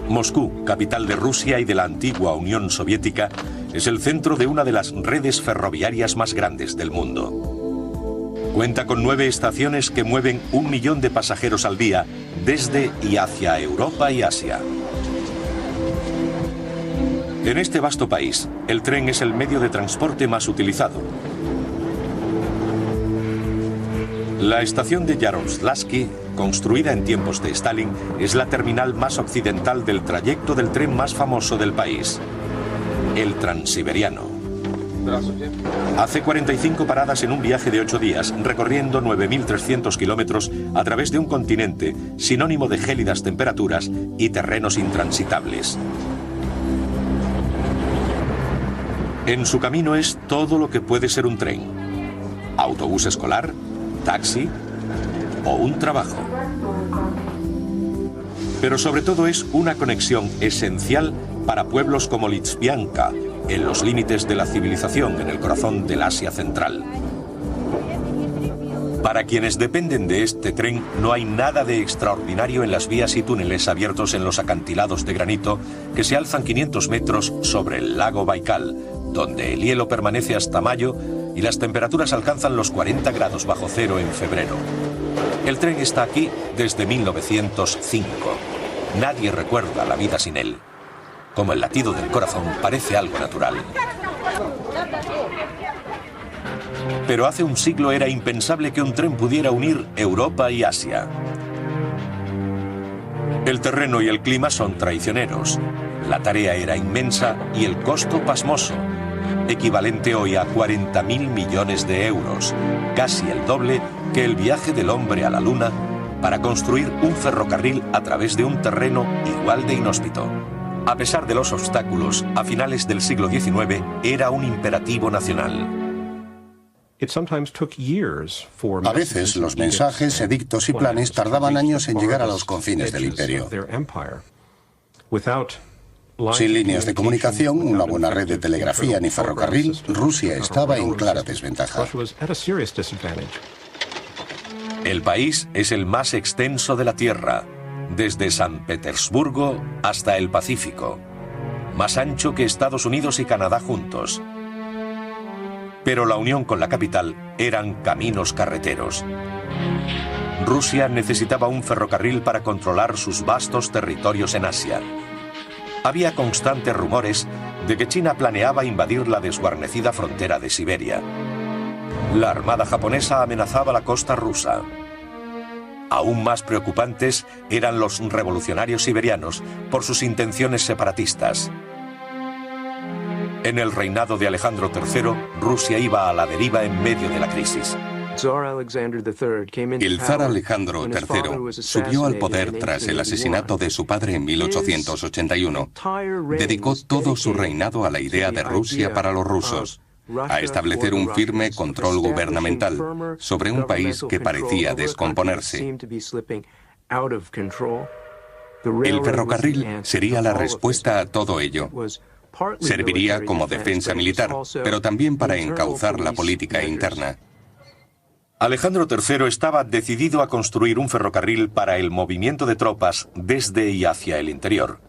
Moscú, capital de Rusia y de la antigua Unión Soviética, es el centro de una de las redes ferroviarias más grandes del mundo. Cuenta con 9 estaciones que mueven 1 millón de pasajeros al día desde y hacia Europa y Asia. En este vasto país, el tren es el medio de transporte más utilizado. La estación de Yaroslavsky, construida en tiempos de Stalin, es la terminal más occidental del trayecto del tren más famoso del país, el Transiberiano. Hace 45 paradas en un viaje de 8 días, recorriendo 9.300 kilómetros a través de un continente sinónimo de gélidas temperaturas y terrenos intransitables. En su camino es todo lo que puede ser un tren: autobús escolar, taxi o un trabajo. Pero sobre todo es una conexión esencial para pueblos como Lizbianka, en los límites de la civilización en el corazón del Asia Central. Para quienes dependen de este tren, no hay nada de extraordinario en las vías y túneles abiertos en los acantilados de granito que se alzan 500 metros sobre el lago Baikal, donde el hielo permanece hasta mayo y las temperaturas alcanzan los 40 grados bajo cero en febrero. El tren está aquí desde 1905. Nadie recuerda la vida sin él. Como el latido del corazón, parece algo natural. Pero hace un siglo era impensable que un tren pudiera unir Europa y Asia. El terreno y el clima son traicioneros. La tarea era inmensa y el costo pasmoso, equivalente hoy a 40.000 millones de euros, casi el doble que el viaje del hombre a la Luna, para construir un ferrocarril a través de un terreno igual de inhóspito. A pesar de los obstáculos, a finales del siglo XIX era un imperativo nacional. A veces los mensajes, edictos y planes tardaban años en llegar a los confines del imperio. Sin líneas de comunicación, una buena red de telegrafía ni ferrocarril, Rusia estaba en clara desventaja. El país es el más extenso de la Tierra, desde San Petersburgo hasta el Pacífico, más ancho que Estados Unidos y Canadá juntos. Pero la unión con la capital eran caminos carreteros. Rusia necesitaba un ferrocarril para controlar sus vastos territorios en Asia. Había constantes rumores de que China planeaba invadir la desguarnecida frontera de Siberia. La armada japonesa amenazaba la costa rusa. Aún más preocupantes eran los revolucionarios siberianos por sus intenciones separatistas. En el reinado de Alejandro III, Rusia iba a la deriva en medio de la crisis. El zar Alejandro III subió al poder tras el asesinato de su padre en 1881. Dedicó todo su reinado a la idea de Rusia para los rusos, a establecer un firme control gubernamental sobre un país que parecía descomponerse. El ferrocarril sería la respuesta a todo ello. Serviría como defensa militar, pero también para encauzar la política interna. Alejandro III estaba decidido a construir un ferrocarril para el movimiento de tropas desde y hacia el interior,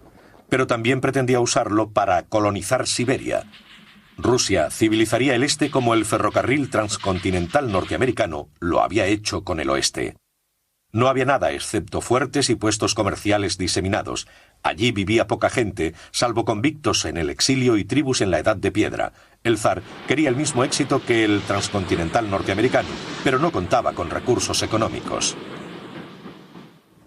pero también pretendía usarlo para colonizar Siberia. Rusia civilizaría el este como el ferrocarril transcontinental norteamericano lo había hecho con el oeste. No había nada excepto fuertes y puestos comerciales diseminados. Allí vivía poca gente, salvo convictos en el exilio y tribus en la Edad de Piedra. El zar quería el mismo éxito que el transcontinental norteamericano, pero no contaba con recursos económicos.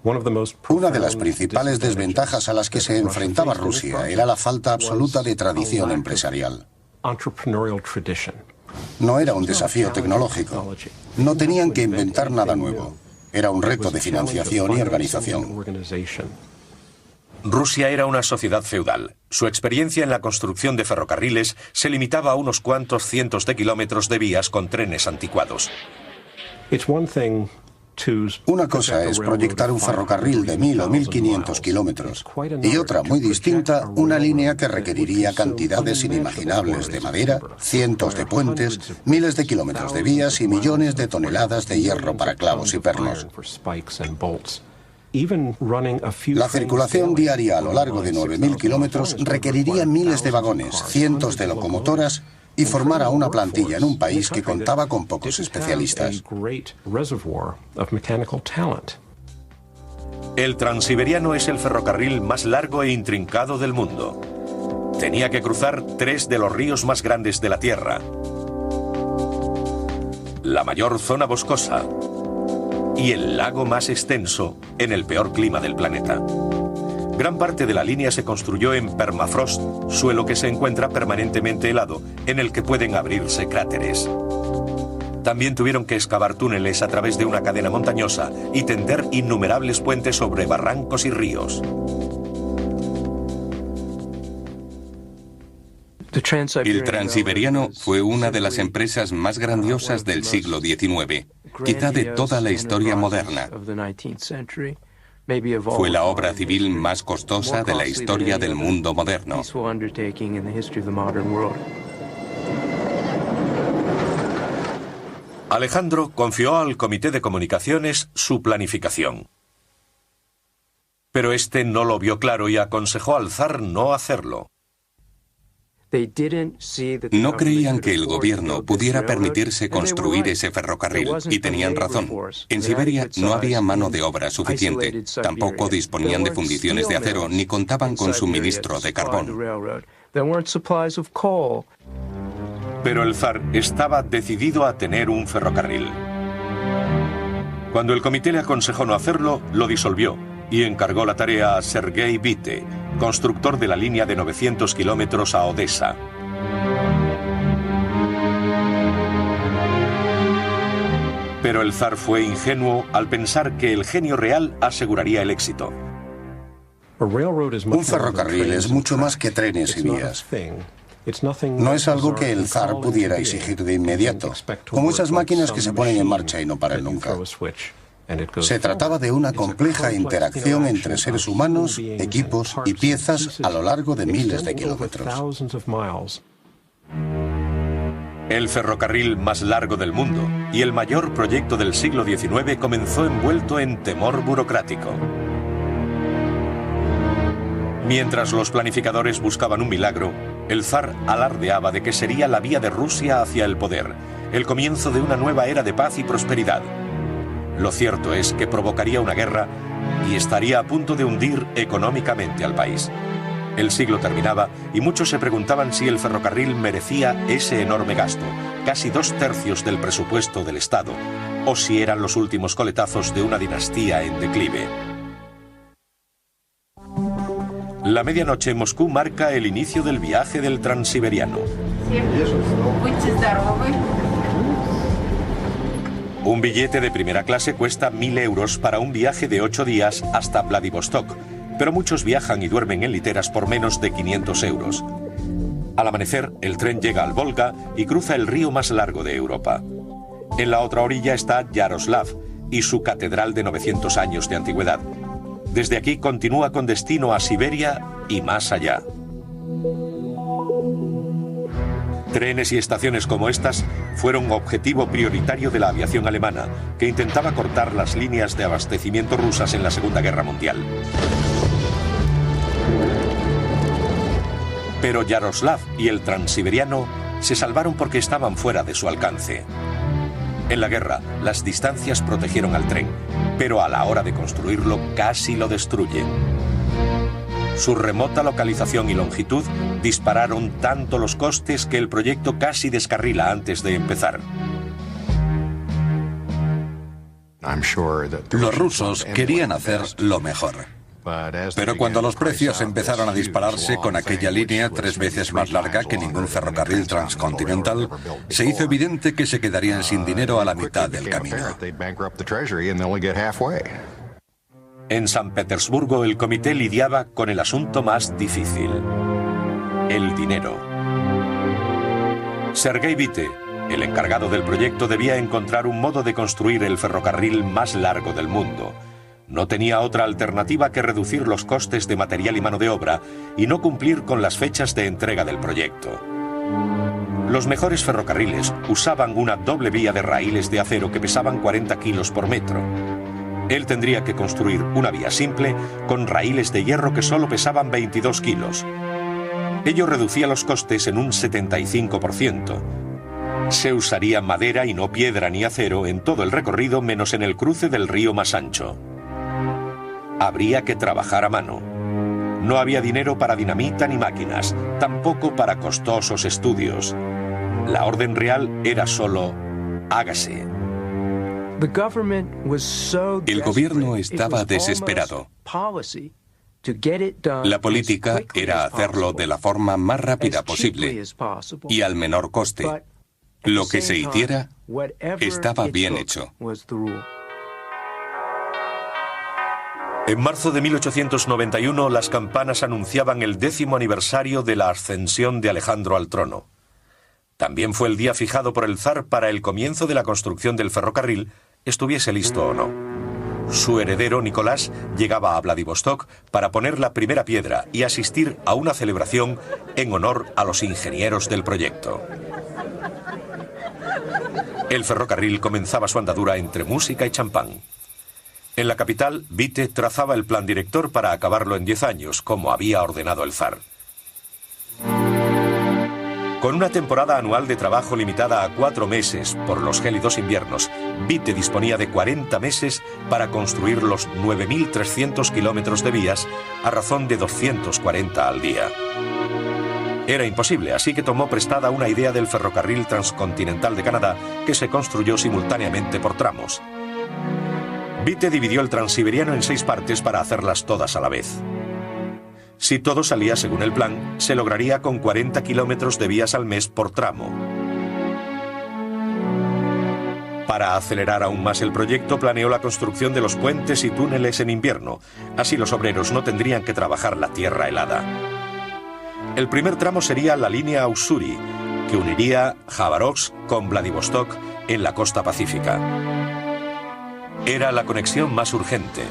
Una de las principales desventajas a las que se enfrentaba Rusia era la falta absoluta de tradición empresarial. No era un desafío tecnológico. No tenían que inventar nada nuevo. Era un reto de financiación y organización. Rusia era una sociedad feudal. Su experiencia en la construcción de ferrocarriles se limitaba a unos cuantos cientos de kilómetros de vías con trenes anticuados. Una cosa es proyectar un ferrocarril de 1.000 o 1.500 kilómetros y otra, muy distinta, una línea que requeriría cantidades inimaginables de madera, cientos de puentes, miles de kilómetros de vías y millones de toneladas de hierro para clavos y pernos. La circulación diaria a lo largo de 9.000 kilómetros requeriría miles de vagones, cientos de locomotoras y formar a una plantilla en un país que contaba con pocos especialistas. El Transiberiano es el ferrocarril más largo e intrincado del mundo. Tenía que cruzar 3 de los ríos más grandes de la Tierra, la mayor zona boscosa y el lago más extenso en el peor clima del planeta. Gran parte de la línea se construyó en permafrost, suelo que se encuentra permanentemente helado, en el que pueden abrirse cráteres. También tuvieron que excavar túneles a través de una cadena montañosa y tender innumerables puentes sobre barrancos y ríos. El Transiberiano fue una de las empresas más grandiosas del siglo XIX, quizá de toda la historia moderna. Fue la obra civil más costosa de la historia del mundo moderno. Alejandro confió al Comité de Comunicaciones su planificación. Pero este no lo vio claro y aconsejó al zar no hacerlo. No creían que el gobierno pudiera permitirse construir ese ferrocarril, y tenían razón. En Siberia no había mano de obra suficiente, tampoco disponían de fundiciones de acero ni contaban con suministro de carbón. Pero el zar estaba decidido a tener un ferrocarril. Cuando el comité le aconsejó no hacerlo, lo disolvió y encargó la tarea a Sergei Vite, constructor de la línea de 900 kilómetros a Odessa. Pero el zar fue ingenuo al pensar que el genio real aseguraría el éxito. Un ferrocarril es mucho más que trenes y vías. No es algo que el zar pudiera exigir de inmediato, como esas máquinas que se ponen en marcha y no paran nunca. Se trataba de una compleja interacción entre seres humanos, equipos y piezas a lo largo de miles de kilómetros. El ferrocarril más largo del mundo y el mayor proyecto del siglo XIX comenzó envuelto en temor burocrático. Mientras los planificadores buscaban un milagro, el zar alardeaba de que sería la vía de Rusia hacia el poder, el comienzo de una nueva era de paz y prosperidad. Lo cierto es que provocaría una guerra y estaría a punto de hundir económicamente al país. El siglo terminaba y muchos se preguntaban si el ferrocarril merecía ese enorme gasto, casi 2/3 del presupuesto del Estado, o si eran los últimos coletazos de una dinastía en declive. La medianoche en Moscú marca el inicio del viaje del Transiberiano. Un billete de primera clase cuesta 1.000 euros para un viaje de 8 días hasta Vladivostok, pero muchos viajan y duermen en literas por menos de 500 euros. Al amanecer, el tren llega al Volga y cruza el río más largo de Europa. En la otra orilla está Yaroslav y su catedral de 900 años de antigüedad. Desde aquí continúa con destino a Siberia y más allá. Trenes y estaciones como estas fueron objetivo prioritario de la aviación alemana, que intentaba cortar las líneas de abastecimiento rusas en la Segunda Guerra Mundial. Pero Yaroslav y el Transiberiano se salvaron porque estaban fuera de su alcance. En la guerra, las distancias protegieron al tren, pero a la hora de construirlo casi lo destruyen. Su remota localización y longitud dispararon tanto los costes que el proyecto casi descarrila antes de empezar. Los rusos querían hacer lo mejor. Pero cuando los precios empezaron a dispararse con aquella línea 3 veces más larga que ningún ferrocarril transcontinental, se hizo evidente que se quedarían sin dinero a la mitad del camino. En San Petersburgo el comité lidiaba con el asunto más difícil: el dinero. Sergei Vite, el encargado del proyecto, debía encontrar un modo de construir el ferrocarril más largo del mundo. No tenía otra alternativa que reducir los costes de material y mano de obra y no cumplir con las fechas de entrega del proyecto. Los mejores ferrocarriles usaban una doble vía de raíles de acero que pesaban 40 kilos por metro. Él tendría que construir una vía simple con raíles de hierro que solo pesaban 22 kilos. Ello reducía los costes en un 75%. Se usaría madera y no piedra ni acero en todo el recorrido, menos en el cruce del río Masancho. Habría que trabajar a mano. No había dinero para dinamita ni máquinas, tampoco para costosos estudios. La orden real era solo: hágase. El gobierno estaba desesperado. La política era hacerlo de la forma más rápida posible y al menor coste. Lo que se hiciera estaba bien hecho. En marzo de 1891, las campanas anunciaban el 10º aniversario de la ascensión de Alejandro al trono. También fue el día fijado por el zar para el comienzo de la construcción del ferrocarril, estuviese listo o no. Su heredero, Nicolás, llegaba a Vladivostok para poner la primera piedra y asistir a una celebración en honor a los ingenieros del proyecto. El ferrocarril comenzaba su andadura entre música y champán. En la capital, Witte trazaba el plan director para acabarlo en 10 años, como había ordenado el zar. Con una temporada anual de trabajo limitada a 4 meses por los gélidos inviernos, Witte disponía de 40 meses para construir los 9.300 kilómetros de vías a razón de 240 al día. Era imposible, así que tomó prestada una idea del ferrocarril transcontinental de Canadá, que se construyó simultáneamente por tramos. Witte dividió el transiberiano en 6 partes para hacerlas todas a la vez. Si todo salía según el plan, se lograría con 40 kilómetros de vías al mes por tramo. Para acelerar aún más el proyecto, planeó la construcción de los puentes y túneles en invierno. Así los obreros no tendrían que trabajar la tierra helada. El primer tramo sería la línea Ussuri, que uniría Javarovsk con Vladivostok en la costa pacífica. Era la conexión más urgente.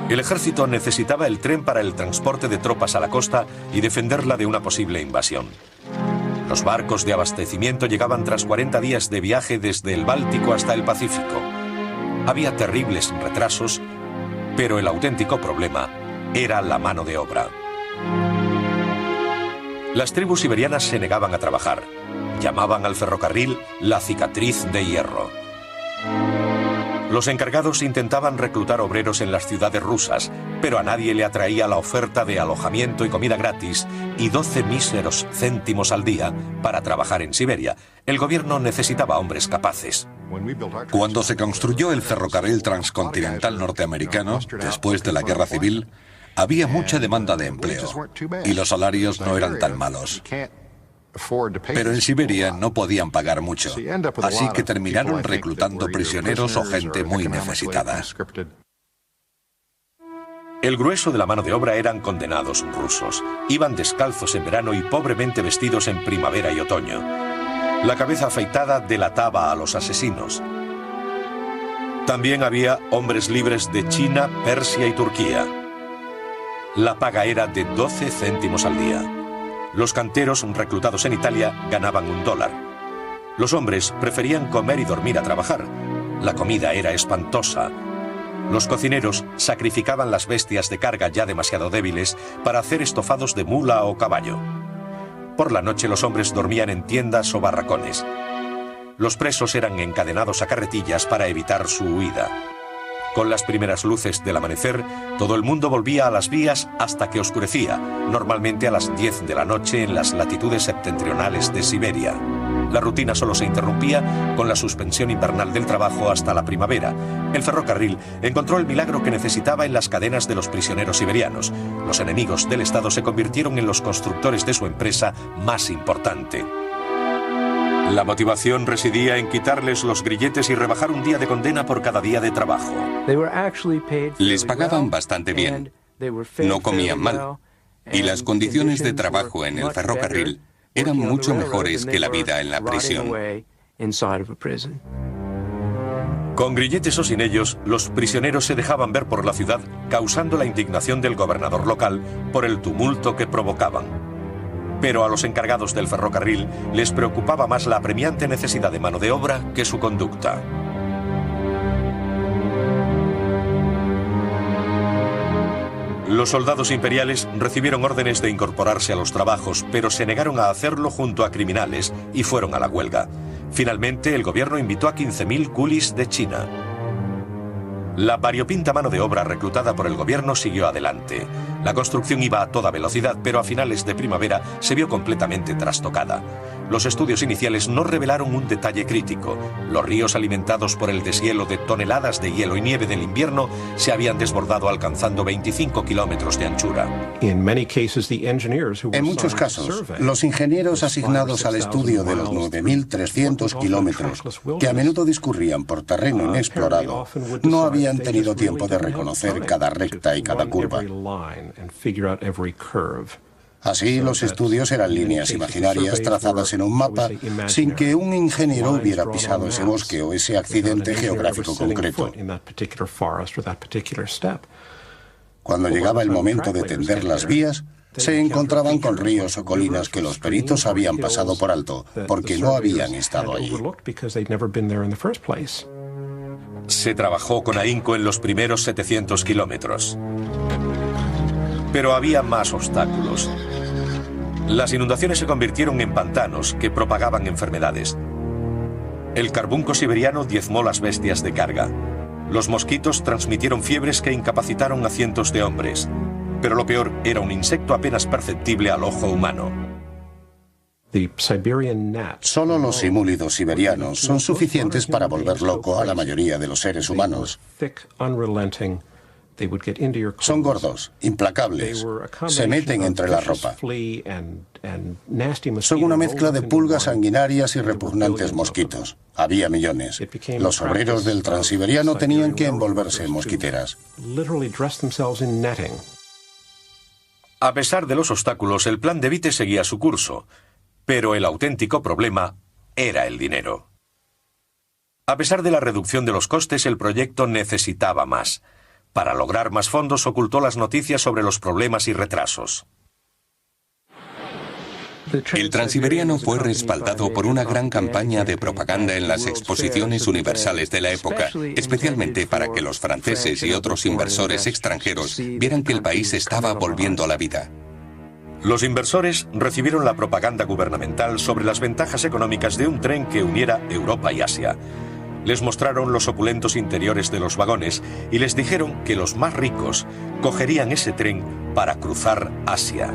El ejército necesitaba el tren para el transporte de tropas a la costa y defenderla de una posible invasión. Los barcos de abastecimiento llegaban tras 40 días de viaje desde el Báltico hasta el Pacífico. Había terribles retrasos, pero el auténtico problema era la mano de obra. Las tribus siberianas se negaban a trabajar. Llamaban al ferrocarril la cicatriz de hierro. Los encargados intentaban reclutar obreros en las ciudades rusas, pero a nadie le atraía la oferta de alojamiento y comida gratis y 12 míseros céntimos al día para trabajar en Siberia. El gobierno necesitaba hombres capaces. Cuando se construyó el ferrocarril transcontinental norteamericano, después de la Guerra Civil, había mucha demanda de empleo y los salarios no eran tan malos. Pero en Siberia no podían pagar mucho, así que terminaron reclutando prisioneros o gente muy necesitada. El grueso de la mano de obra eran condenados rusos. Iban descalzos en verano y pobremente vestidos en primavera y otoño. La cabeza afeitada delataba a los asesinos. También había hombres libres de China, Persia y Turquía. La paga era de 12 céntimos al día. Los canteros reclutados en Italia ganaban $1. Los hombres preferían comer y dormir a trabajar. La comida era espantosa. Los cocineros sacrificaban las bestias de carga ya demasiado débiles para hacer estofados de mula o caballo. Por la noche los hombres dormían en tiendas o barracones. Los presos eran encadenados a carretillas para evitar su huida. Con las primeras luces del amanecer, todo el mundo volvía a las vías hasta que oscurecía, normalmente a las 10 de la noche en las latitudes septentrionales de Siberia. La rutina solo se interrumpía con la suspensión invernal del trabajo hasta la primavera. El ferrocarril encontró el milagro que necesitaba en las cadenas de los prisioneros siberianos. Los enemigos del Estado se convirtieron en los constructores de su empresa más importante. La motivación residía en quitarles los grilletes y rebajar un día de condena por cada día de trabajo. Les pagaban bastante bien, no comían mal, y las condiciones de trabajo en el ferrocarril eran mucho mejores que la vida en la prisión. Con grilletes o sin ellos, los prisioneros se dejaban ver por la ciudad, causando la indignación del gobernador local por el tumulto que provocaban. Pero a los encargados del ferrocarril les preocupaba más la apremiante necesidad de mano de obra que su conducta. Los soldados imperiales recibieron órdenes de incorporarse a los trabajos, pero se negaron a hacerlo junto a criminales y fueron a la huelga. Finalmente, el gobierno invitó a 15.000 coolies de China. La variopinta mano de obra reclutada por el gobierno siguió adelante. La construcción iba a toda velocidad, pero a finales de primavera se vio completamente trastocada. Los estudios iniciales no revelaron un detalle crítico. Los ríos alimentados por el deshielo de toneladas de hielo y nieve del invierno se habían desbordado alcanzando 25 kilómetros de anchura. En muchos casos, los ingenieros asignados al estudio de los 9.300 kilómetros, que a menudo discurrían por terreno inexplorado, no habían tenido tiempo de reconocer cada recta y cada curva. Así, los estudios eran líneas imaginarias trazadas en un mapa sin que un ingeniero hubiera pisado ese bosque o ese accidente geográfico concreto. Cuando llegaba el momento de tender las vías, se encontraban con ríos o colinas que los peritos habían pasado por alto, porque no habían estado allí. Se trabajó con ahínco en los primeros 700 kilómetros. Pero había más obstáculos. Las inundaciones se convirtieron en pantanos que propagaban enfermedades. El carbunco siberiano diezmó las bestias de carga. Los mosquitos transmitieron fiebres que incapacitaron a cientos de hombres. Pero lo peor era un insecto apenas perceptible al ojo humano. Solo los simúlidos siberianos son suficientes para volver loco a la mayoría de los seres humanos. Son gordos, implacables, se meten entre la ropa. Son una mezcla de pulgas sanguinarias y repugnantes mosquitos. Había millones. Los obreros del Transiberiano tenían que envolverse en mosquiteras. A pesar de los obstáculos, el plan de Witte seguía su curso, pero el auténtico problema era el dinero. A pesar de la reducción de los costes, el proyecto necesitaba más. Para lograr más fondos, ocultó las noticias sobre los problemas y retrasos. El Transiberiano fue respaldado por una gran campaña de propaganda en las exposiciones universales de la época, especialmente para que los franceses y otros inversores extranjeros vieran que el país estaba volviendo a la vida. Los inversores recibieron la propaganda gubernamental sobre las ventajas económicas de un tren que uniera Europa y Asia. Les mostraron los opulentos interiores de los vagones y les dijeron que los más ricos cogerían ese tren para cruzar Asia.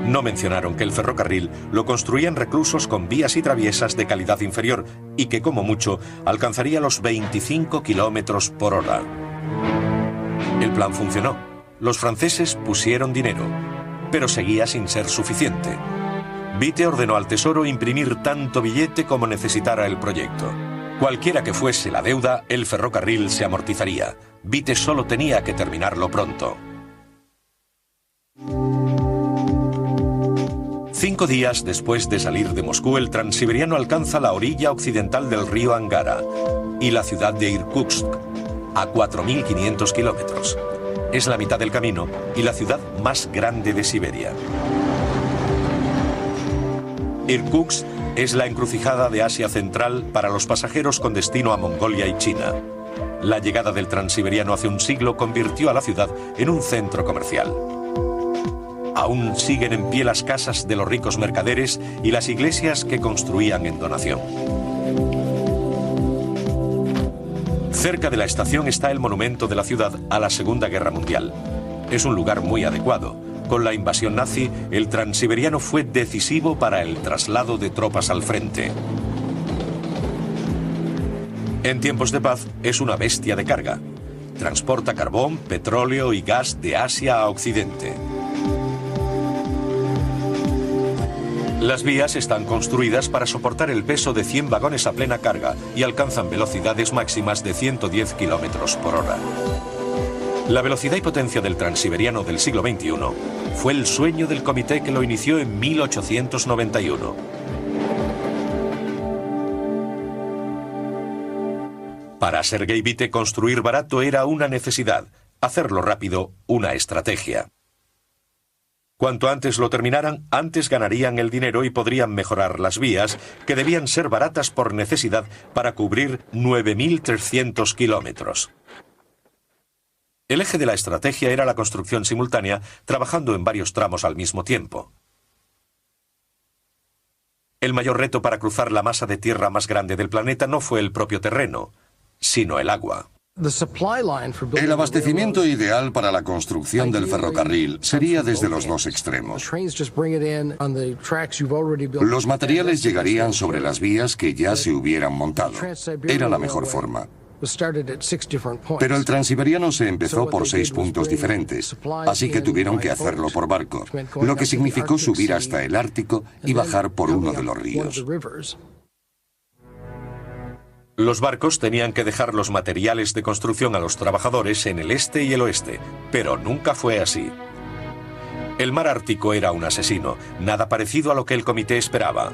No mencionaron que el ferrocarril lo construían reclusos con vías y traviesas de calidad inferior y que como mucho alcanzaría los 25 kilómetros por hora. El plan funcionó. Los franceses pusieron dinero, pero seguía sin ser suficiente. Witte ordenó al Tesoro imprimir tanto billete como necesitara el proyecto. Cualquiera que fuese la deuda, el ferrocarril se amortizaría. Witte solo tenía que terminarlo pronto. 5 días después de salir de Moscú, el Transiberiano alcanza la orilla occidental del río Angara y la ciudad de Irkutsk, a 4.500 kilómetros. Es la mitad del camino y la ciudad más grande de Siberia. Irkutsk es la encrucijada de Asia Central para los pasajeros con destino a Mongolia y China. La llegada del Transiberiano hace un siglo convirtió a la ciudad en un centro comercial. Aún siguen en pie las casas de los ricos mercaderes y las iglesias que construían en donación. Cerca de la estación está el monumento de la ciudad a la Segunda Guerra Mundial. Es un lugar muy adecuado. Con la invasión nazi, el Transiberiano fue decisivo para el traslado de tropas al frente. En tiempos de paz, es una bestia de carga. Transporta carbón, petróleo y gas de Asia a Occidente. Las vías están construidas para soportar el peso de 100 vagones a plena carga y alcanzan velocidades máximas de 110 kilómetros por hora. La velocidad y potencia del Transiberiano del siglo XXI fue el sueño del comité que lo inició en 1891. Para Sergei Witte, construir barato era una necesidad, hacerlo rápido una estrategia. Cuanto antes lo terminaran, antes ganarían el dinero y podrían mejorar las vías, que debían ser baratas por necesidad para cubrir 9.300 kilómetros. El eje de la estrategia era la construcción simultánea, trabajando en varios tramos al mismo tiempo. El mayor reto para cruzar la masa de tierra más grande del planeta no fue el propio terreno, sino el agua. El abastecimiento ideal para la construcción del ferrocarril sería desde los dos extremos. Los materiales llegarían sobre las vías que ya se hubieran montado. Era la mejor forma. Pero el Transiberiano se empezó por 6 puntos diferentes, así que tuvieron que hacerlo por barco, lo que significó subir hasta el Ártico y bajar por uno de los ríos. Los barcos tenían que dejar los materiales de construcción a los trabajadores en el este y el oeste, pero nunca fue así. El mar Ártico era un asesino, nada parecido a lo que el comité esperaba.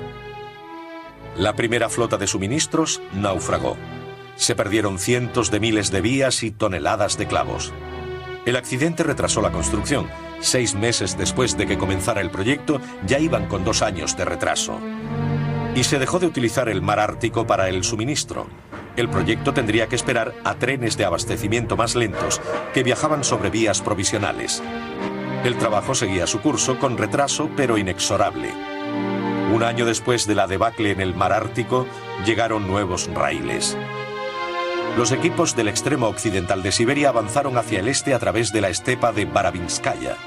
La primera flota de suministros naufragó. Se perdieron cientos de miles de vías y toneladas de clavos. El accidente retrasó la construcción. 6 meses después de que comenzara el proyecto, ya iban con 2 años de retraso. Y se dejó de utilizar el mar Ártico para el suministro. El proyecto tendría que esperar a trenes de abastecimiento más lentos que viajaban sobre vías provisionales. El trabajo seguía su curso con retraso pero inexorable. 1 año después de la debacle en el mar Ártico, llegaron nuevos raíles. Los equipos del extremo occidental de Siberia avanzaron hacia el este a través de la estepa de Baravinskaya.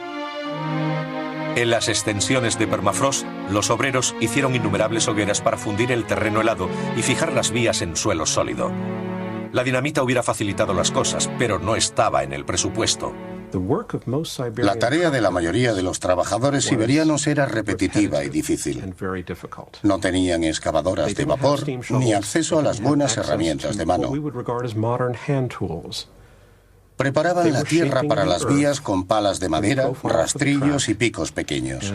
En las extensiones de permafrost, los obreros hicieron innumerables hogueras para fundir el terreno helado y fijar las vías en suelo sólido. La dinamita hubiera facilitado las cosas, pero no estaba en el presupuesto. La tarea de la mayoría de los trabajadores siberianos era repetitiva y difícil. No tenían excavadoras de vapor ni acceso a las buenas herramientas de mano. Preparaban la tierra para las vías con palas de madera, rastrillos y picos pequeños.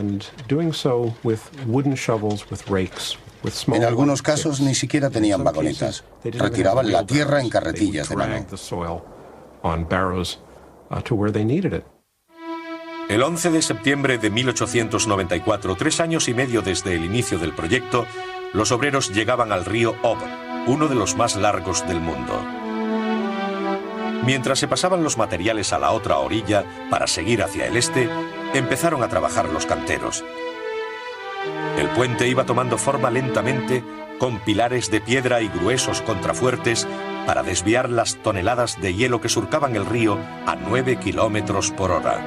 En algunos casos ni siquiera tenían vagonetas. Retiraban la tierra en carretillas de mano. El 11 de septiembre de 1894, 3 años y medio desde el inicio del proyecto, los obreros llegaban al río Ob, uno de los más largos del mundo. Mientras se pasaban los materiales a la otra orilla para seguir hacia el este, empezaron a trabajar los canteros. El puente iba tomando forma lentamente, con pilares de piedra y gruesos contrafuertes para desviar las toneladas de hielo que surcaban el río a 9 kilómetros por hora.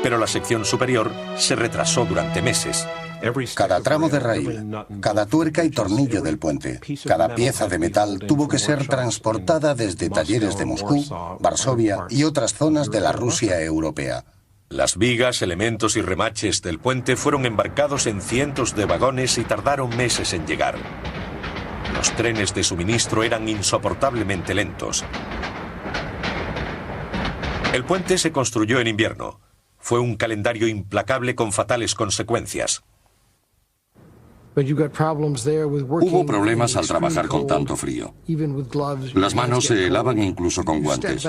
Pero la sección superior se retrasó durante meses. Cada tramo de raíl, cada tuerca y tornillo del puente, cada pieza de metal tuvo que ser transportada desde talleres de Moscú, Varsovia y otras zonas de la Rusia europea. Las vigas, elementos y remaches del puente fueron embarcados en cientos de vagones y tardaron meses en llegar. Los trenes de suministro eran insoportablemente lentos. El puente se construyó en invierno. Fue un calendario implacable con fatales consecuencias. Hubo problemas al trabajar con tanto frío. Las manos se helaban incluso con guantes.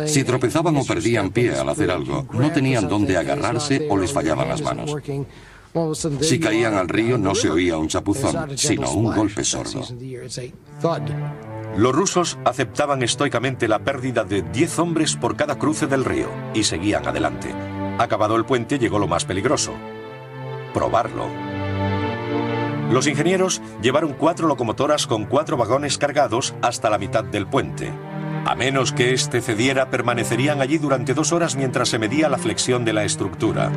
Si tropezaban o perdían pie al hacer algo, no tenían dónde agarrarse o les fallaban las manos. Si caían al río no se oía un chapuzón, sino un golpe sordo. Los rusos aceptaban estoicamente la pérdida de 10 hombres por cada cruce del río y seguían adelante. Acabado el puente llegó lo más peligroso: probarlo. Los ingenieros llevaron 4 locomotoras con 4 vagones cargados hasta la mitad del puente. A menos que éste cediera, permanecerían allí durante 2 horas mientras se medía la flexión de la estructura.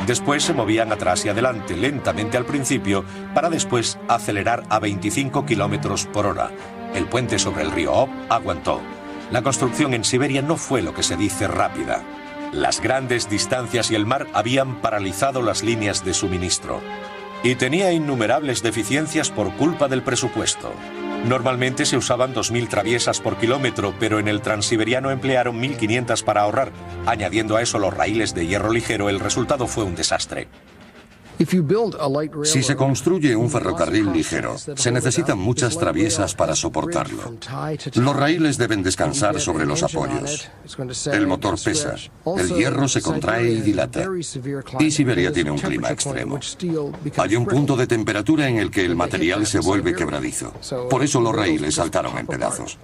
Después se movían atrás y adelante lentamente al principio para después acelerar a 25 kilómetros por hora. El puente sobre el río Ob aguantó. La construcción en Siberia no fue lo que se dice rápida. Las grandes distancias y el mar habían paralizado las líneas de suministro. Y tenía innumerables deficiencias por culpa del presupuesto. Normalmente se usaban 2.000 traviesas por kilómetro, pero en el Transiberiano emplearon 1.500 para ahorrar. Añadiendo a eso los raíles de hierro ligero, el resultado fue un desastre. Si se construye un ferrocarril ligero, se necesitan muchas traviesas para soportarlo. Los raíles deben descansar sobre los apoyos. El motor pesa, el hierro se contrae y dilata. Y Siberia tiene un clima extremo. Hay un punto de temperatura en el que el material se vuelve quebradizo. Por eso los raíles saltaron en pedazos.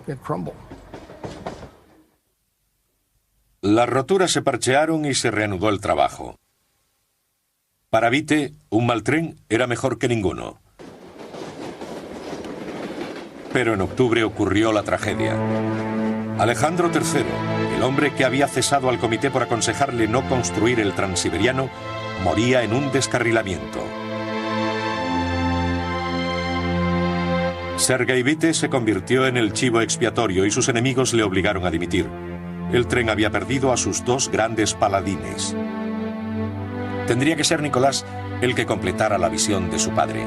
Las roturas se parchearon y se reanudó el trabajo. Para Witte, un mal tren era mejor que ninguno. Pero en octubre ocurrió la tragedia. Alejandro III, el hombre que había cesado al comité por aconsejarle no construir el Transiberiano, moría en un descarrilamiento. Sergei Witte se convirtió en el chivo expiatorio y sus enemigos le obligaron a dimitir. El tren había perdido a sus dos grandes paladines. Tendría que ser Nicolás el que completara la visión de su padre.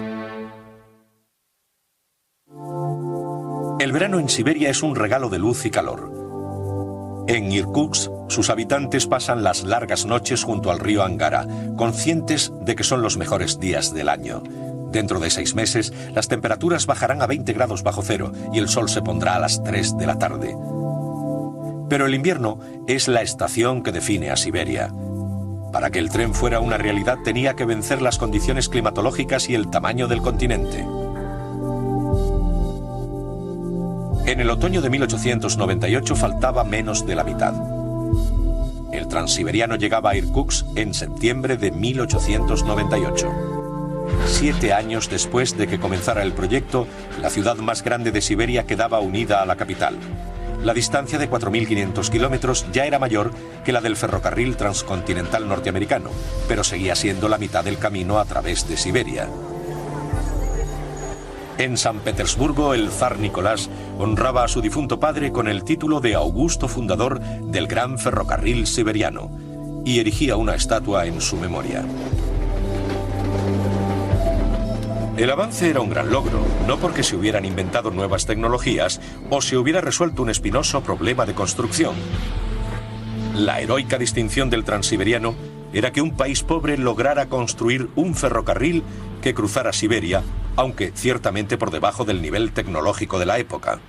El verano en Siberia es un regalo de luz y calor. En Irkutsk, sus habitantes pasan las largas noches junto al río Angara, conscientes de que son los mejores días del año. Dentro de 6 meses, las temperaturas bajarán a 20 grados bajo cero y el sol se pondrá a las 3 de la tarde. Pero el invierno es la estación que define a Siberia. Para que el tren fuera una realidad tenía que vencer las condiciones climatológicas y el tamaño del continente. En el otoño de 1898 faltaba menos de la mitad. El Transiberiano llegaba a Irkutsk en septiembre de 1898. 7 años después de que comenzara el proyecto, la ciudad más grande de Siberia quedaba unida a la capital. La distancia de 4.500 kilómetros ya era mayor que la del ferrocarril transcontinental norteamericano, pero seguía siendo la mitad del camino a través de Siberia. En San Petersburgo, el zar Nicolás honraba a su difunto padre con el título de augusto fundador del gran ferrocarril siberiano y erigía una estatua en su memoria. El avance era un gran logro, no porque se hubieran inventado nuevas tecnologías o se hubiera resuelto un espinoso problema de construcción. La heroica distinción del Transiberiano era que un país pobre lograra construir un ferrocarril que cruzara Siberia, aunque ciertamente por debajo del nivel tecnológico de la época.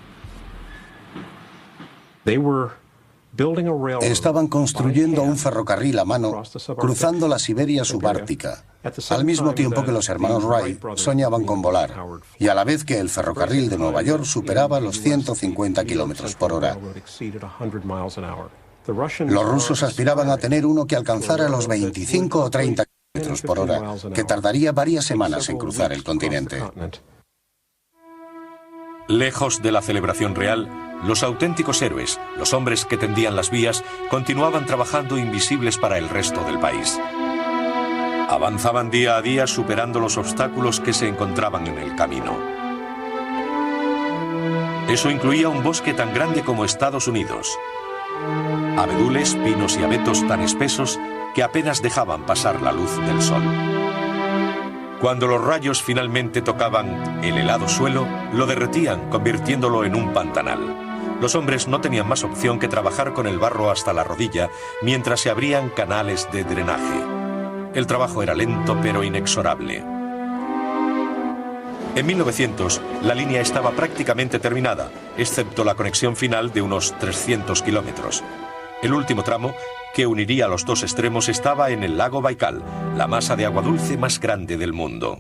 Estaban construyendo un ferrocarril a mano cruzando la Siberia subártica, al mismo tiempo que los hermanos Wright soñaban con volar, y a la vez que el ferrocarril de Nueva York superaba los 150 kilómetros por hora. Los rusos aspiraban a tener uno que alcanzara los 25 o 30 kilómetros por hora, que tardaría varias semanas en cruzar el continente. Lejos de la celebración real, los auténticos héroes, los hombres que tendían las vías, continuaban trabajando invisibles para el resto del país. Avanzaban día a día superando los obstáculos que se encontraban en el camino. Eso incluía un bosque tan grande como Estados Unidos. Abedules, pinos y abetos tan espesos que apenas dejaban pasar la luz del sol. Cuando los rayos finalmente tocaban el helado suelo, lo derretían, convirtiéndolo en un pantanal. Los hombres no tenían más opción que trabajar con el barro hasta la rodilla mientras se abrían canales de drenaje. El trabajo era lento pero inexorable. En 1900, la línea estaba prácticamente terminada, excepto la conexión final de unos 300 kilómetros. El último tramo, que uniría los dos extremos, estaba en el lago Baikal, la masa de agua dulce más grande del mundo.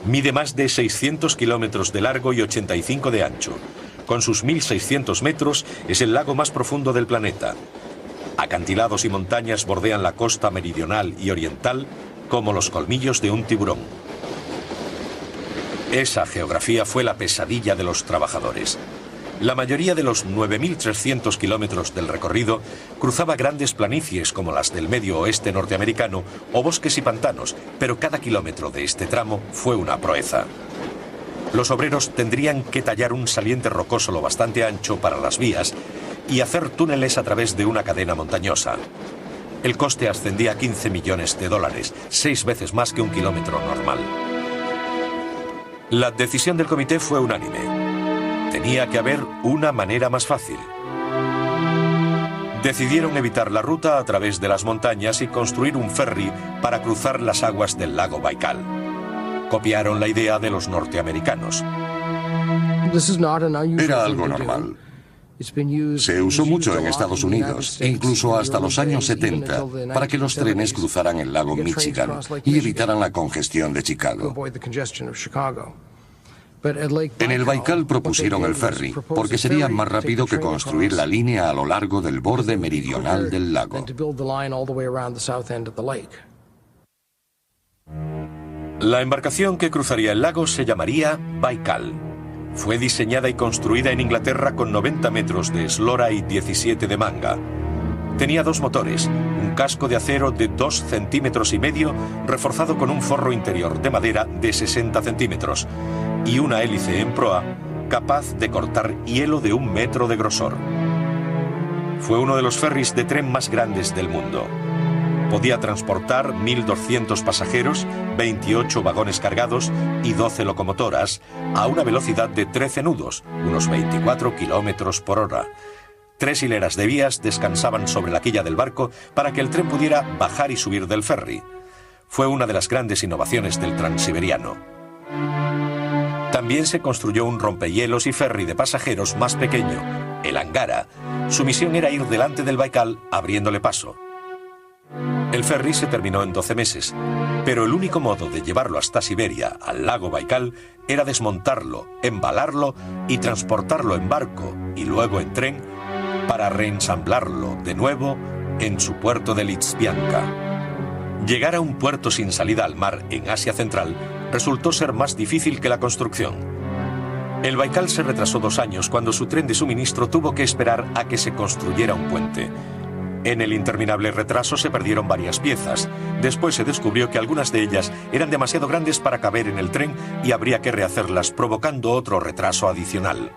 Mide más de 600 kilómetros de largo y 85 de ancho. Con sus 1.600 metros, es el lago más profundo del planeta. Acantilados y montañas bordean la costa meridional y oriental como los colmillos de un tiburón. Esa geografía fue la pesadilla de los trabajadores. La mayoría de los 9.300 kilómetros del recorrido cruzaba grandes planicies como las del medio oeste norteamericano o bosques y pantanos, pero cada kilómetro de este tramo fue una proeza. Los obreros tendrían que tallar un saliente rocoso lo bastante ancho para las vías y hacer túneles a través de una cadena montañosa. El coste ascendía a $15 millones, 6 veces más que un kilómetro normal. La decisión del comité fue unánime. Tenía que haber una manera más fácil. Decidieron evitar la ruta a través de las montañas y construir un ferry para cruzar las aguas del lago Baikal. Copiaron la idea de los norteamericanos. Era algo normal. Se usó mucho en Estados Unidos, incluso hasta los años 70, para que los trenes cruzaran el lago Michigan y evitaran la congestión de Chicago. En el Baikal propusieron el ferry, porque sería más rápido que construir la línea a lo largo del borde meridional del lago. La embarcación que cruzaría el lago se llamaría Baikal. Fue diseñada y construida en Inglaterra con 90 metros de eslora y 17 de manga. Tenía dos motores, un casco de acero de 2,5 centímetros reforzado con un forro interior de madera de 60 centímetros y una hélice en proa capaz de cortar hielo de 1 metro de grosor. Fue uno de los ferries de tren más grandes del mundo. Podía transportar 1.200 pasajeros, 28 vagones cargados y 12 locomotoras a una velocidad de 13 nudos, unos 24 kilómetros por hora. 3 hileras de vías descansaban sobre la quilla del barco para que el tren pudiera bajar y subir del ferry. Fue una de las grandes innovaciones del Transiberiano. También se construyó un rompehielos y ferry de pasajeros más pequeño, el Angara. Su misión era ir delante del Baikal abriéndole paso. El ferry se terminó en 12 meses, pero el único modo de llevarlo hasta Siberia, al lago Baikal, era desmontarlo, embalarlo y transportarlo en barco y luego en tren para reensamblarlo de nuevo en su puerto de Lizbianka. Llegar a un puerto sin salida al mar en Asia Central resultó ser más difícil que la construcción. El Baikal se retrasó 2 años cuando su tren de suministro tuvo que esperar a que se construyera un puente. En el interminable retraso se perdieron varias piezas. Después se descubrió que algunas de ellas eran demasiado grandes para caber en el tren y habría que rehacerlas, provocando otro retraso adicional.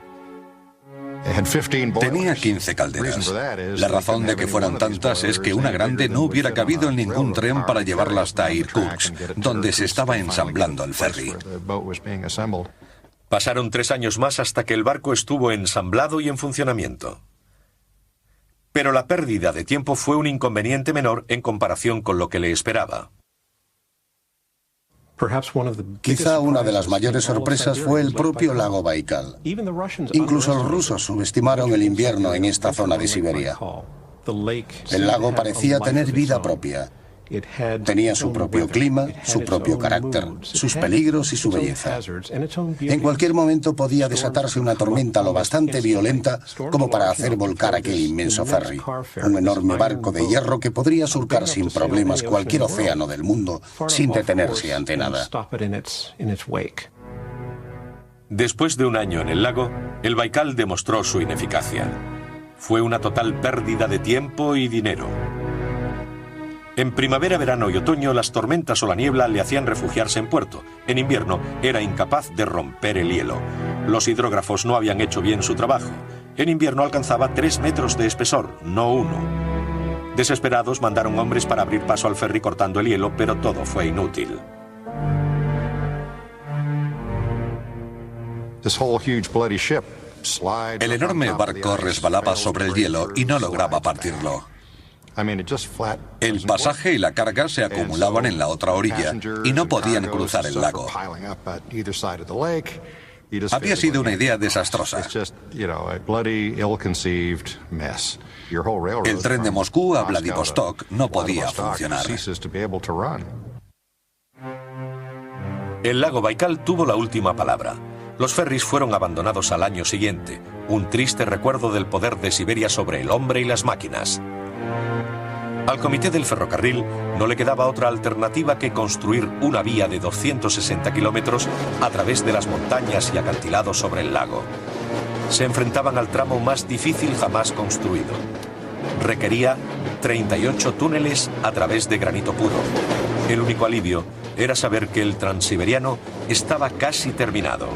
Tenía 15 calderas. La razón de que fueran tantas es que una grande no hubiera cabido en ningún tren para llevarla hasta Irkutsk, donde se estaba ensamblando el ferry. Pasaron 3 años más hasta que el barco estuvo ensamblado y en funcionamiento. Pero la pérdida de tiempo fue un inconveniente menor en comparación con lo que le esperaba. Quizá una de las mayores sorpresas fue el propio lago Baikal. Incluso los rusos subestimaron el invierno en esta zona de Siberia. El lago parecía tener vida propia. Tenía su propio clima, su propio carácter, sus peligros y su belleza. En cualquier momento podía desatarse una tormenta lo bastante violenta como para hacer volcar aquel inmenso ferry, un enorme barco de hierro que podría surcar sin problemas cualquier océano del mundo sin detenerse ante nada. Después de 1 año en el lago, el Baikal demostró su ineficacia. Fue una total pérdida de tiempo y dinero. En primavera, verano y otoño, las tormentas o la niebla le hacían refugiarse en puerto. En invierno, era incapaz de romper el hielo. Los hidrógrafos no habían hecho bien su trabajo. En invierno alcanzaba 3 metros de espesor, no 1. Desesperados, mandaron hombres para abrir paso al ferry cortando el hielo, pero todo fue inútil. El enorme barco resbalaba sobre el hielo y no lograba partirlo. El pasaje y la carga se acumulaban en la otra orilla y no podían cruzar el lago. Había sido una idea desastrosa. El tren de Moscú a Vladivostok no podía funcionar. El lago Baikal tuvo la última palabra. Los ferries fueron abandonados al año siguiente, un triste recuerdo del poder de Siberia sobre el hombre y las máquinas. Al comité del ferrocarril no le quedaba otra alternativa que construir una vía de 260 kilómetros a través de las montañas y acantilados sobre el lago. Se enfrentaban al tramo más difícil jamás construido. Requería 38 túneles a través de granito puro. El único alivio era saber que el Transiberiano estaba casi terminado.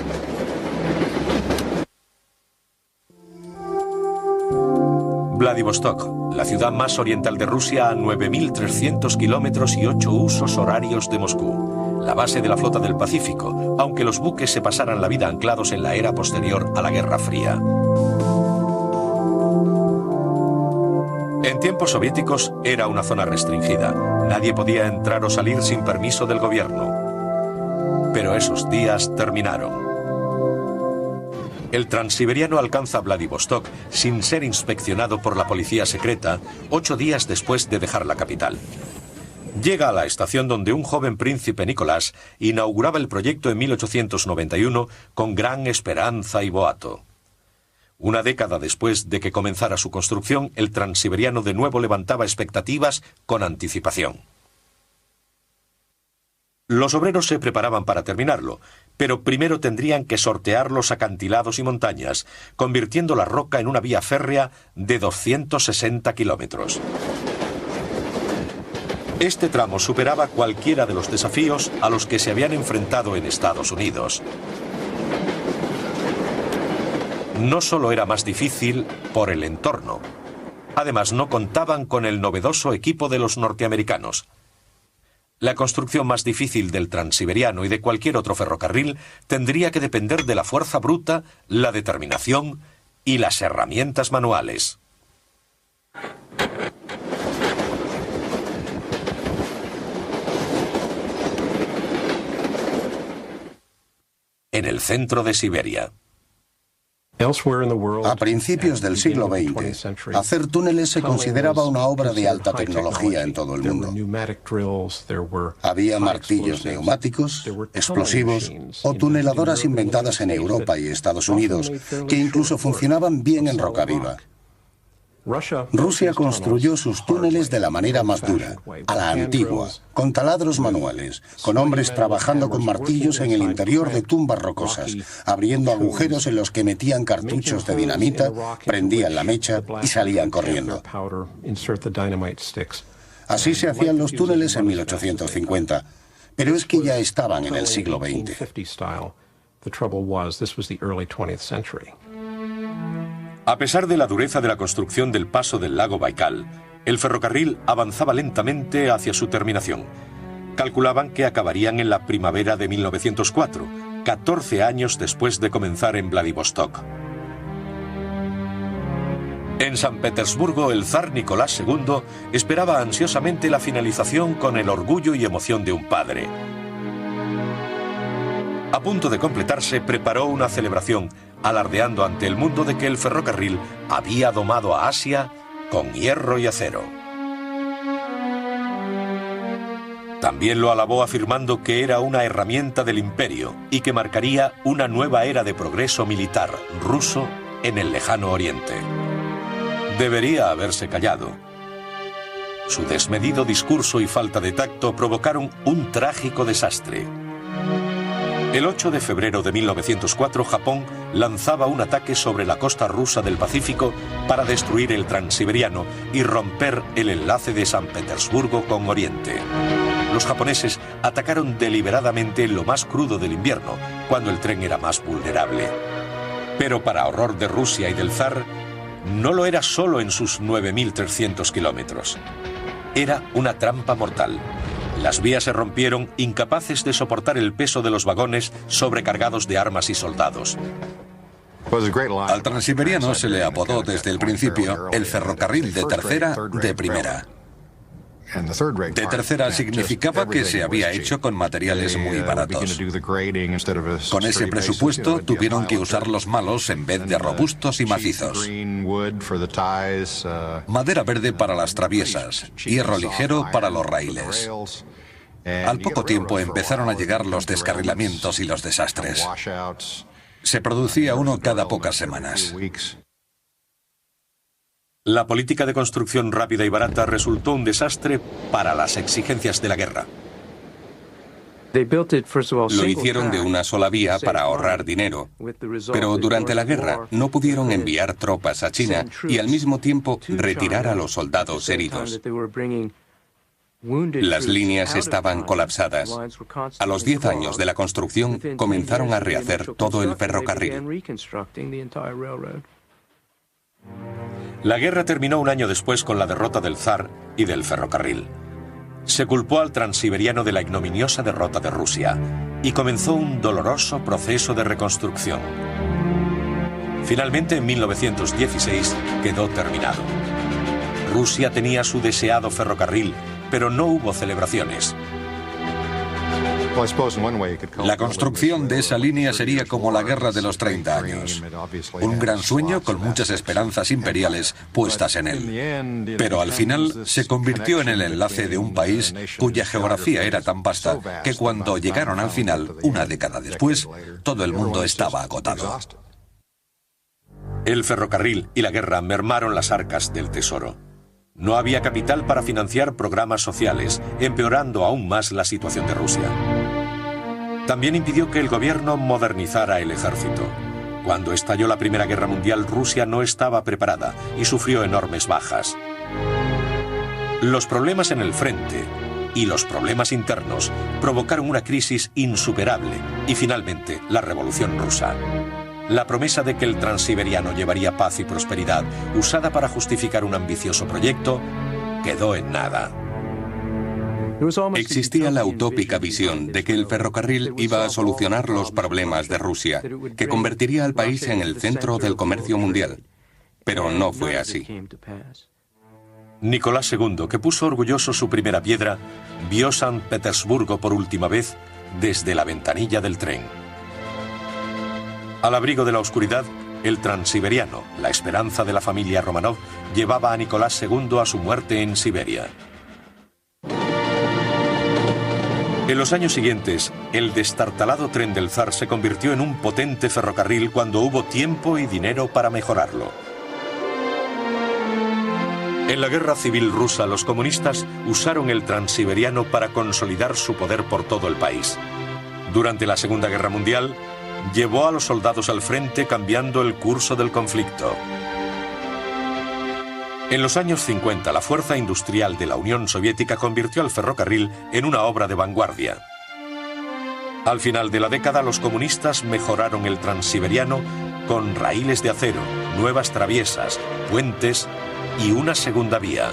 Vladivostok, la ciudad más oriental de Rusia, a 9.300 kilómetros y 8 usos horarios de Moscú. La base de la flota del Pacífico, aunque los buques se pasaran la vida anclados en la era posterior a la Guerra Fría. En tiempos soviéticos era una zona restringida. Nadie podía entrar o salir sin permiso del gobierno. Pero esos días terminaron. El Transiberiano alcanza Vladivostok sin ser inspeccionado por la policía secreta 8 días después de dejar la capital. Llega a la estación donde un joven príncipe Nicolás inauguraba el proyecto en 1891 con gran esperanza y boato. Una década después de que comenzara su construcción, el Transiberiano de nuevo levantaba expectativas con anticipación. Los obreros se preparaban para terminarlo, pero primero tendrían que sortear los acantilados y montañas, convirtiendo la roca en una vía férrea de 260 kilómetros. Este tramo superaba cualquiera de los desafíos a los que se habían enfrentado en Estados Unidos. No solo era más difícil por el entorno, además no contaban con el novedoso equipo de los norteamericanos. La construcción más difícil del Transiberiano y de cualquier otro ferrocarril tendría que depender de la fuerza bruta, la determinación y las herramientas manuales. En el centro de Siberia. A principios del siglo XX, hacer túneles se consideraba una obra de alta tecnología en todo el mundo. Había martillos neumáticos, explosivos o tuneladoras inventadas en Europa y Estados Unidos, que incluso funcionaban bien en roca viva. Rusia construyó sus túneles de la manera más dura, a la antigua, con taladros manuales, con hombres trabajando con martillos en el interior de tumbas rocosas, abriendo agujeros en los que metían cartuchos de dinamita, prendían la mecha y salían corriendo. Así se hacían los túneles en 1850, pero es que ya estaban en el siglo XX. A pesar de la dureza de la construcción del paso del lago Baikal, el ferrocarril avanzaba lentamente hacia su terminación. Calculaban que acabarían en la primavera de 1904, 14 años después de comenzar en Vladivostok. En San Petersburgo, el zar Nicolás II esperaba ansiosamente la finalización con el orgullo y emoción de un padre. A punto de completarse, preparó una celebración, alardeando ante el mundo de que el ferrocarril había domado a Asia con hierro y acero. También lo alabó afirmando que era una herramienta del imperio y que marcaría una nueva era de progreso militar ruso en el lejano oriente. Debería haberse callado. Su desmedido discurso y falta de tacto provocaron un trágico desastre. El 8 de febrero de 1904, Japón lanzaba un ataque sobre la costa rusa del Pacífico para destruir el Transiberiano y romper el enlace de San Petersburgo con Oriente. Los japoneses atacaron deliberadamente en lo más crudo del invierno, cuando el tren era más vulnerable. Pero para horror de Rusia y del zar, no lo era solo en sus 9.300 kilómetros. Era una trampa mortal. Las vías se rompieron, incapaces de soportar el peso de los vagones sobrecargados de armas y soldados. Al Transiberiano se le apodó desde el principio el ferrocarril de tercera de primera. De tercera significaba que se había hecho con materiales muy baratos. Con ese presupuesto tuvieron que usar los malos en vez de robustos y macizos. Madera verde para las traviesas, hierro ligero para los raíles. Al poco tiempo empezaron a llegar los descarrilamientos y los desastres. Se producía uno cada pocas semanas. La política de construcción rápida y barata resultó un desastre para las exigencias de la guerra. Lo hicieron de una sola vía para ahorrar dinero, pero durante la guerra no pudieron enviar tropas a China y al mismo tiempo retirar a los soldados heridos. Las líneas estaban colapsadas. A los 10 años de la construcción comenzaron a rehacer todo el ferrocarril. La guerra terminó un año después con la derrota del zar y del ferrocarril. Se culpó al Transiberiano de la ignominiosa derrota de Rusia y comenzó un doloroso proceso de reconstrucción. Finalmente, en 1916, quedó terminado. Rusia tenía su deseado ferrocarril, pero no hubo celebraciones. La construcción de esa línea sería como la guerra de los 30 años. Un gran sueño con muchas esperanzas imperiales puestas en él. Pero al final se convirtió en el enlace de un país cuya geografía era tan vasta que cuando llegaron al final, una década después, todo el mundo estaba agotado. El ferrocarril y la guerra mermaron las arcas del tesoro. No había capital para financiar programas sociales, empeorando aún más la situación de Rusia. También impidió que el gobierno modernizara el ejército. Cuando estalló la Primera Guerra Mundial, Rusia no estaba preparada y sufrió enormes bajas. Los problemas en el frente y los problemas internos provocaron una crisis insuperable y finalmente la Revolución Rusa. La promesa de que el Transiberiano llevaría paz y prosperidad, usada para justificar un ambicioso proyecto, quedó en nada. Existía la utópica visión de que el ferrocarril iba a solucionar los problemas de Rusia, que convertiría al país en el centro del comercio mundial. Pero no fue así. Nicolás II, que puso orgulloso su primera piedra, vio San Petersburgo por última vez desde la ventanilla del tren. Al abrigo de la oscuridad, el Transiberiano, la esperanza de la familia Romanov, llevaba a Nicolás II a su muerte en Siberia. En los años siguientes, el destartalado tren del zar se convirtió en un potente ferrocarril cuando hubo tiempo y dinero para mejorarlo. En la guerra civil rusa, los comunistas usaron el Transiberiano para consolidar su poder por todo el país. Durante la Segunda Guerra Mundial, llevó a los soldados al frente cambiando el curso del conflicto. En los años 50, la fuerza industrial de la Unión Soviética convirtió al ferrocarril en una obra de vanguardia. Al final de la década, los comunistas mejoraron el Transiberiano con raíles de acero, nuevas traviesas, puentes y una segunda vía.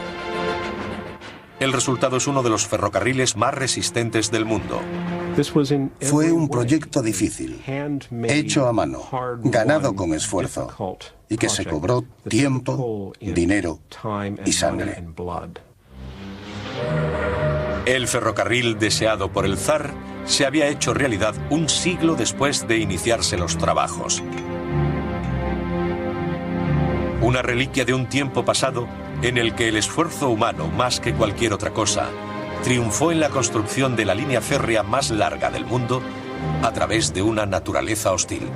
El resultado es uno de los ferrocarriles más resistentes del mundo. Fue un proyecto difícil, hecho a mano, ganado con esfuerzo, y que se cobró tiempo, dinero y sangre. El ferrocarril deseado por el zar se había hecho realidad un siglo después de iniciarse los trabajos. Una reliquia de un tiempo pasado en el que el esfuerzo humano, más que cualquier otra cosa, triunfó en la construcción de la línea férrea más larga del mundo a través de una naturaleza hostil.